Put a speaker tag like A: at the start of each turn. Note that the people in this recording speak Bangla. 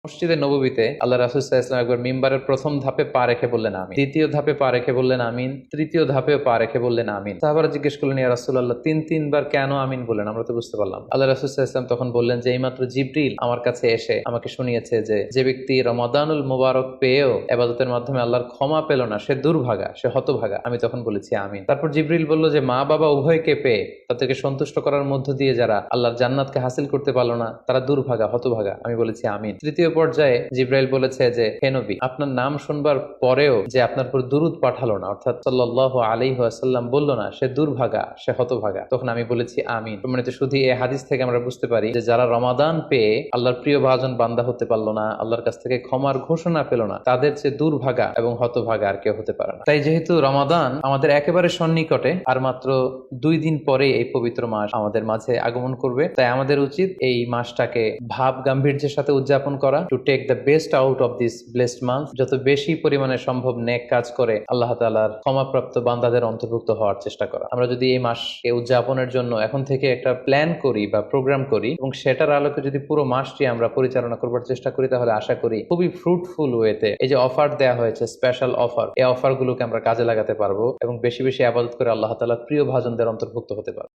A: মসজিদে নববীতে আল্লাহ রাসূল সাল্লাল্লাহু আলাইহি ওয়াসাল্লাম একবার মিম্বারের প্রথম ধাপে পা রেখে বললেন আমিন, দ্বিতীয় ধাপে পা রেখে বললেন আমিন, তৃতীয় ধাপেও পা রেখে বললেন আমিন। সাহাবারা জিজ্ঞেস করলেন, ইয়া রাসূলুল্লাহ, তিনবার কেন আমিন বললেন? আমরা তো বুঝতে পারলাম। আল্লাহ রাসূল সাল্লাল্লাহু আলাইহি ওয়াসাল্লাম তখন বললেন যে এইমাত্র জিবরিল আমার কাছে এসে আমাকে শুনিয়েছে যে ব্যক্তি রমাদানুল মুবারক পেয়েও ইবাদতের মাধ্যমে আল্লাহর ক্ষমা পেল না, সে দুর্ভাগা, সে হতভাগা। আমি তখন বলেছি আমিন। তারপর জিবরিল বলল যে মা বাবা উভয়কে পেয়ে তাদেরকে সন্তুষ্ট করার মধ্য দিয়ে যারা আল্লাহর জান্নাতকে হাসিল করতে পারলো না তারা দুর্ভাগা, হতভাগা। আমি বলেছি আমিন। তৃতীয় পর্যায়ে জিবরাইল বলেছে যে হে নবী, আপনার নাম শুনবার পরেও যে আপনার উপর দুরুদ পাঠালো না, অর্থাৎ সাল্লাল্লাহু আলাইহি ওয়াসাল্লাম বলল না, সে দুর্ভাগা, সে হতভাগা। তখন আমি বলেছি আমিন। সম্মানিত শুধু এই হাদিস থেকে আমরা বুঝতে পারি যে যারা রমাদান পেয়ে আল্লাহর প্রিয় ভাজন বান্দা হতে পারলো না, আল্লাহর কাছ থেকে ক্ষমার ঘোষণা পেল না, তাদের চেয়ে দুর্ভাগা এবং হতভাগা আর কেউ হতে পারে না। তাই যেহেতু রমাদান আমাদের একেবারে সন্নিকটে, আর মাত্র 2 দিন পরে এই পবিত্র মাস আমাদের মাঝে আগমন করবে, তাই আমাদের উচিত এই মাসটাকে ভাব গাম্ভীর্যের সাথে উদযাপন করা, to take the best out of this blessed month. যত বেশি পরিমাণে সম্ভব নেক কাজ করে আল্লাহ তাআলার ক্ষমাপ্রাপ্ত বান্দাদের অন্তর্ভুক্ত হওয়ার চেষ্টা করা। আমরা যদি এই মাসকে উদযাপনের জন্য এখন থেকে একটা প্ল্যান করি বা প্রোগ্রাম করি এবং সেটার আলোকে যদি পুরো মাসটি আমরা পরিচালনা করবার চেষ্টা করি, তাহলে আশা করি খুবই ফ্রুটফুল ওয়েতে এই যে অফার দেওয়া হয়েছে, স্পেশাল অফার, এই অফার গুলোকে আমরা কাজে লাগাতে পারবো এবং বেশি বেশি ইবাদত করে আল্লাহ তাআলার প্রিয় ভাজনদের অন্তর্ভুক্ত হতে পারবো।